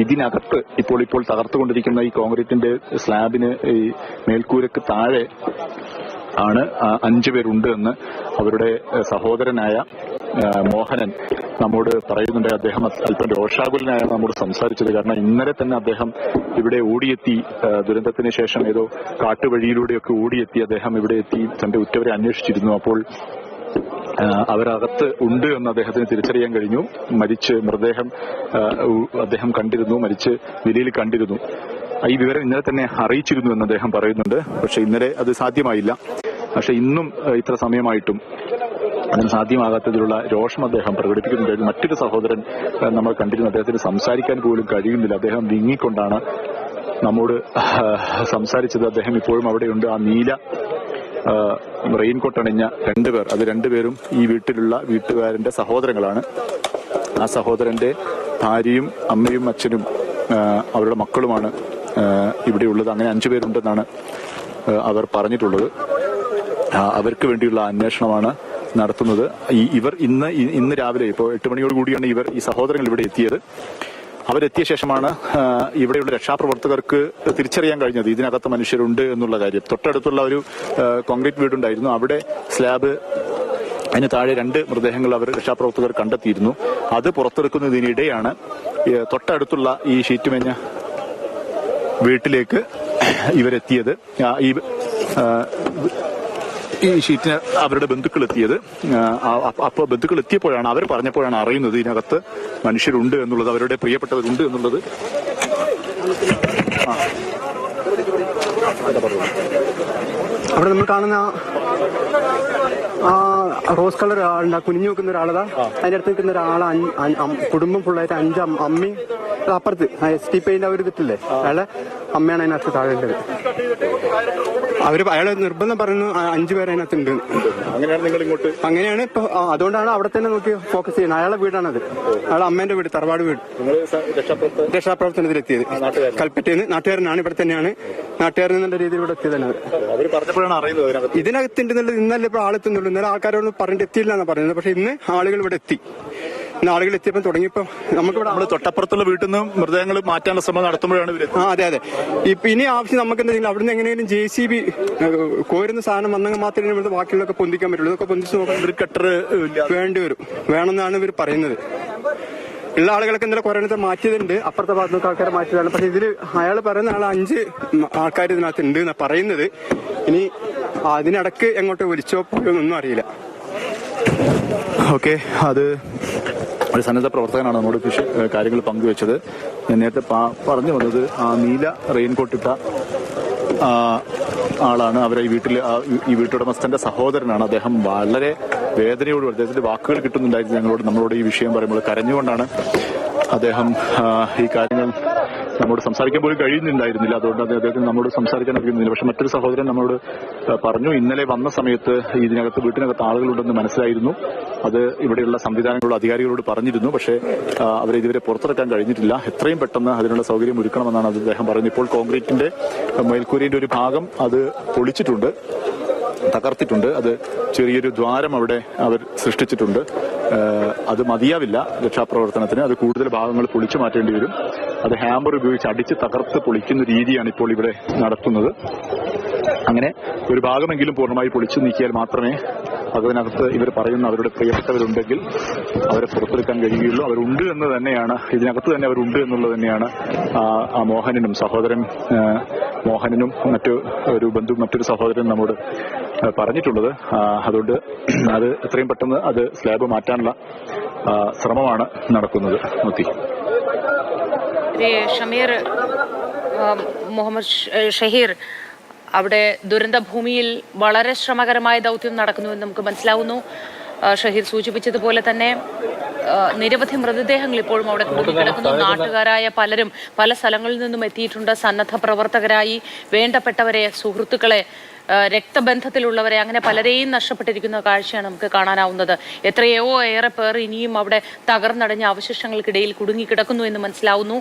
ഇതിനകത്ത് ഇപ്പോൾ തകർത്തുകൊണ്ടിരിക്കുന്ന ഈ കോൺക്രീറ്റിന്റെ സ്ലാബിന് ഈ മേൽക്കൂരക്ക് താഴെ ആണ് 5 പേരുണ്ട് എന്ന് അവരുടെ സഹോദരനായ മോഹനൻ നമ്മോട് പറയുന്നുണ്ട്. അദ്ദേഹം അല്പം രോഷാകുലനായാണ് നമ്മോട് സംസാരിച്ചത്. കാരണം ഇന്നലെ തന്നെ അദ്ദേഹം ഇവിടെ ഓടിയെത്തി, ദുരന്തത്തിന് ശേഷം ഏതോ കാട്ടുവഴിയിലൂടെയൊക്കെ ഓടിയെത്തി അദ്ദേഹം ഇവിടെ എത്തി തന്റെ ഉറ്റവരെ അന്വേഷിച്ചിരുന്നു. അപ്പോൾ അവരകത്ത് ഉണ്ട് എന്ന് അദ്ദേഹത്തിന് തിരിച്ചറിയാൻ കഴിഞ്ഞു. മൃതദേഹം അദ്ദേഹം കണ്ടിരുന്നു, മരിച്ച് നിലയിൽ കണ്ടിരുന്നു. ഈ വിവരം ഇന്നലെ തന്നെ അറിയിച്ചിരുന്നു എന്ന് അദ്ദേഹം പറയുന്നുണ്ട്. പക്ഷെ ഇന്നലെ അത് സാധ്യമായില്ല. പക്ഷെ ഇന്നും ഇത്ര സമയമായിട്ടും അതിന് സാധ്യമാകാത്തതിലുള്ള രോഷം അദ്ദേഹം പ്രകടിപ്പിക്കുന്നുണ്ടായിരുന്നു. മറ്റൊരു സഹോദരൻ നമ്മൾ കണ്ടിരുന്നു. അദ്ദേഹത്തിന് സംസാരിക്കാൻ പോലും കഴിയുന്നില്ല. അദ്ദേഹം വിങ്ങിക്കൊണ്ടാണ് നമ്മോട് സംസാരിച്ചത്. അദ്ദേഹം ഇപ്പോഴും അവിടെയുണ്ട്. ആ നീല റെയിൻകോട്ട് അണിഞ്ഞ 2 പേർ, അത് 2 പേരും ഈ വീട്ടുകാരന്റെ സഹോദരങ്ങളാണ്. ആ സഹോദരന്റെ ഭാര്യയും അമ്മയും അച്ഛനും അവരുടെ മക്കളുമാണ് ഇവിടെയുള്ളത്. അങ്ങനെ 5 പേരുണ്ടെന്നാണ് അവർ പറഞ്ഞിട്ടുള്ളത്. അവർക്ക് വേണ്ടിയുള്ള അന്വേഷണമാണ് നടത്തുന്നത്. ഇവർ ഇന്ന് രാവിലെ ഇപ്പോൾ 8 മണിയോട് കൂടിയാണ് ഈ സഹോദരങ്ങൾ ഇവിടെ എത്തിയത്. അവരെത്തിയ ശേഷമാണ് ഇവിടെയുള്ള രക്ഷാപ്രവർത്തകർക്ക് തിരിച്ചറിയാൻ കഴിഞ്ഞത് ഇതിനകത്ത് മനുഷ്യരുണ്ട് എന്നുള്ള കാര്യം. തൊട്ടടുത്തുള്ള ഒരു കോൺക്രീറ്റ് വീടുണ്ടായിരുന്നു. അവിടെ സ്ലാബ് അതിന് താഴെ 2 മൃതദേഹങ്ങൾ അവർ രക്ഷാപ്രവർത്തകർ കണ്ടെത്തിയിരുന്നു. അത് പുറത്തെടുക്കുന്നതിനിടെയാണ് തൊട്ടടുത്തുള്ള ഈ ഷീറ്റുമേഞ്ഞ വീട്ടിലേക്ക് ഇവരെത്തിയത്. ഈ ഷീറ്റിന് അവരുടെ ബന്ധുക്കൾ എത്തിയത്. അപ്പോൾ ബന്ധുക്കൾ എത്തിയപ്പോഴാണ്, അവർ പറഞ്ഞപ്പോഴാണ് അറിയുന്നത് ഇതിനകത്ത് മനുഷ്യരുണ്ട് എന്നുള്ളത്, അവരുടെ പ്രിയപ്പെട്ടവരുണ്ട് എന്നുള്ളത്. അവിടെ നമ്മൾ കാണുന്ന റോസ് കളർ ആളുണ്ട്, കുനിഞ്ഞു വെക്കുന്ന ഒരാളതാ. അതിന്റെ അടുത്ത് നിൽക്കുന്ന ഒരാളെ കുടുംബം ഫുള്ളായിട്ട് 5 അമ്മയും അപ്പുറത്ത് ST പെയിന്റ് അവർ ഇതിട്ടില്ലേ, അയാളെ അമ്മയാണ് അതിനകത്ത് താഴേണ്ടത്. അയാളെ നിർബന്ധം പറയുന്നു 5 പേര് അതിനകത്തുണ്ട്. അങ്ങനെയാണ് ഇപ്പൊ. അതുകൊണ്ടാണ് അവിടെ തന്നെ നോക്കി ഫോക്കസ് ചെയ്യുന്നത്. അയാളെ വീടാണത്, അയാളെ അമ്മേന്റെ വീട്, തറവാട് വീട്. രക്ഷാപ്രവർത്തനത്തിലെത്തിയത് കൽപ്പറ്റയിൽ നാട്ടുകാരനാണ്, ഇവിടെ തന്നെയാണ്. നാട്ടുകാരൻ എന്നുള്ള രീതിയിൽ ഇവിടെ എത്തിയതാണ്. ഇതിനകത്തുണ്ടെന്നുള്ളത് ഇന്നല്ലേ ഇപ്പോൾ ആളെത്തുന്നുള്ളൂ. ഇന്നലെ ആൾക്കാരോട് പറഞ്ഞിട്ട് എത്തിയില്ല എന്നാണ് പറയുന്നത്. പക്ഷെ ഇന്ന് ആളുകൾ ഇവിടെ എത്തി. ആളുകൾ എത്തിയപ്പോൾ തുടങ്ങിയപ്പോ നമുക്കിവിടെ തൊട്ടപ്പുറത്തുള്ള വീട്ടിൽ നിന്ന് മൃതദേഹങ്ങൾ മാറ്റാനുള്ള ശ്രമം നടത്തുമ്പോഴാണ് അതെ. ഇപ്പൊ ഇനി ആവശ്യം നമുക്ക് എന്തെങ്കിലും അവിടുന്ന് എങ്ങനെയും JCB കോരുന്ന സാധനം വന്നെങ്കിൽ മാത്രമേ ഇവിടുത്തെ ബാക്കിയുള്ളതൊക്കെ പൊന്തിക്കാൻ പറ്റുള്ളൂ. ഇതൊക്കെ പൊന്തിച്ച് നോക്കാൻ ഒരു കട്ടർ വേണ്ടി വരും, വേണമെന്നാണ് ഇവർ പറയുന്നത്. ഉള്ള ആളുകളൊക്കെ ഇന്നലെ കുറേ മാറ്റിയതുണ്ട്, അപ്പുറത്തെ ഭാഗത്തുനിന്ന് ആൾക്കാരെ മാറ്റിയതാണ്. പക്ഷെ ഇതിൽ അയാൾ പറയുന്ന 5 ആൾക്കാർ ഇതിനകത്ത് ഉണ്ട് എന്നാണ് പറയുന്നത്. ഇനി അതിനിടക്ക് എങ്ങോട്ടോ ഒലിച്ചോ പോയോ എന്നൊന്നും അറിയില്ല. ഓക്കെ, അത് ഒരു സന്നദ്ധ പ്രവർത്തകനാണ് നമ്മോട് കാര്യങ്ങൾ പങ്കുവെച്ചത്. ഞാൻ നേരത്തെ പറഞ്ഞു വന്നത് ആ നീല റെയിൻകോട്ടിട്ട ആളാണ്. അവരെ ഈ വീട്ടുടമസ്ഥന്റെ സഹോദരനാണ്. അദ്ദേഹം വളരെ വേദനയോട്, അദ്ദേഹത്തിന്റെ വാക്കുകൾ കിട്ടുന്നുണ്ടായിരുന്നു നമ്മളോട് ഈ വിഷയം പറയുമ്പോൾ. കരഞ്ഞുകൊണ്ടാണ് അദ്ദേഹം ഈ കാര്യങ്ങൾ നമ്മോട് സംസാരിക്കാൻ പോലും കഴിയുന്നുണ്ടായിരുന്നില്ല. അതുകൊണ്ട് അദ്ദേഹത്തിന് നമ്മോട് സംസാരിക്കാൻ കഴിയുന്നില്ല. പക്ഷെ മറ്റൊരു സഹോദരൻ നമ്മോട് പറഞ്ഞു, ഇന്നലെ വന്ന സമയത്ത് വീട്ടിനകത്ത് ആളുകളുണ്ടെന്ന് മനസ്സിലായിരുന്നു. അത് ഇവിടെയുള്ള സംവിധാനങ്ങളോട്, അധികാരികളോട് പറഞ്ഞിരുന്നു. പക്ഷേ അവരെ ഇതുവരെ പുറത്തിറക്കാൻ കഴിഞ്ഞിട്ടില്ല. എത്രയും പെട്ടെന്ന് അതിനുള്ള സൗകര്യം ഒരുക്കണമെന്നാണ് അദ്ദേഹം പറയുന്നത്. ഇപ്പോൾ കോൺക്രീറ്റിന്റെ മേൽക്കൂരയുടെ ഒരു ഭാഗം അത് പൊളിച്ചിട്ടുണ്ട്, തകർത്തിട്ടുണ്ട്. അത് ചെറിയൊരു ദ്വാരം അവിടെ അവർ സൃഷ്ടിച്ചിട്ടുണ്ട്. അത് മതിയാവില്ല രക്ഷാപ്രവർത്തനത്തിന്. അത് കൂടുതൽ ഭാഗങ്ങൾ പൊളിച്ചു മാറ്റേണ്ടി വരും. അത് ഹാമർ ഉപയോഗിച്ച് അടിച്ച് തകർത്ത് പൊളിക്കുന്ന രീതിയാണ് ഇപ്പോൾ ഇവിടെ നടത്തുന്നത്. അങ്ങനെ ഒരു ഭാഗമെങ്കിലും പൂർണ്ണമായി പൊളിച്ചു നീക്കിയാൽ മാത്രമേ അതിനകത്ത് ഇവർ പറയുന്ന അവരുടെ പ്രിയപ്പെട്ടവരുണ്ടെങ്കിൽ അവരെ പുറത്തെടുക്കാൻ കഴിയുകയുള്ളൂ. അവരുണ്ട് എന്ന് തന്നെയാണ്, ഇതിനകത്ത് തന്നെ അവരുണ്ട് എന്നുള്ളത് തന്നെയാണ് ആ മോഹനനും, സഹോദരൻ മോഹനനും മറ്റൊരു സഹോദരൻ നമ്മോട് പറഞ്ഞിട്ടുള്ളത്. അതുകൊണ്ട് അത് എത്രയും പെട്ടെന്ന് അത് സ്ലാബ് മാറ്റാനുള്ള ശ്രമമാണ് നടക്കുന്നത്. ഷമീർ മുഹമ്മദ് ഷഹീർ, അവിടെ ദുരന്തഭൂമിയിൽ വളരെ ശ്രമകരമായ ദൗത്യം നടക്കുന്നുവെന്ന് നമുക്ക് മനസ്സിലാവുന്നു. ഷഹീർ സൂചിപ്പിച്ചതുപോലെ തന്നെ നിരവധി മൃതദേഹങ്ങൾ ഇപ്പോഴും അവിടെ കുടുങ്ങിക്കിടക്കുന്നു. നാട്ടുകാരായ പലരും പല സ്ഥലങ്ങളിൽ നിന്നും എത്തിയിട്ടുണ്ട്. സന്നദ്ധ പ്രവർത്തകരായി വേണ്ടപ്പെട്ടവരെ, സുഹൃത്തുക്കളെ, രക്തബന്ധത്തിലുള്ളവരെ, അങ്ങനെ പലരെയും നഷ്ടപ്പെട്ടിരിക്കുന്ന കാഴ്ചയാണ് നമുക്ക് കാണാനാവുന്നത്. ഏറെ പേർ ഇനിയും അവിടെ തകർന്നടഞ്ഞ അവശിഷ്ടങ്ങൾക്കിടയിൽ കുടുങ്ങിക്കിടക്കുന്നു എന്ന് മനസ്സിലാവുന്നു.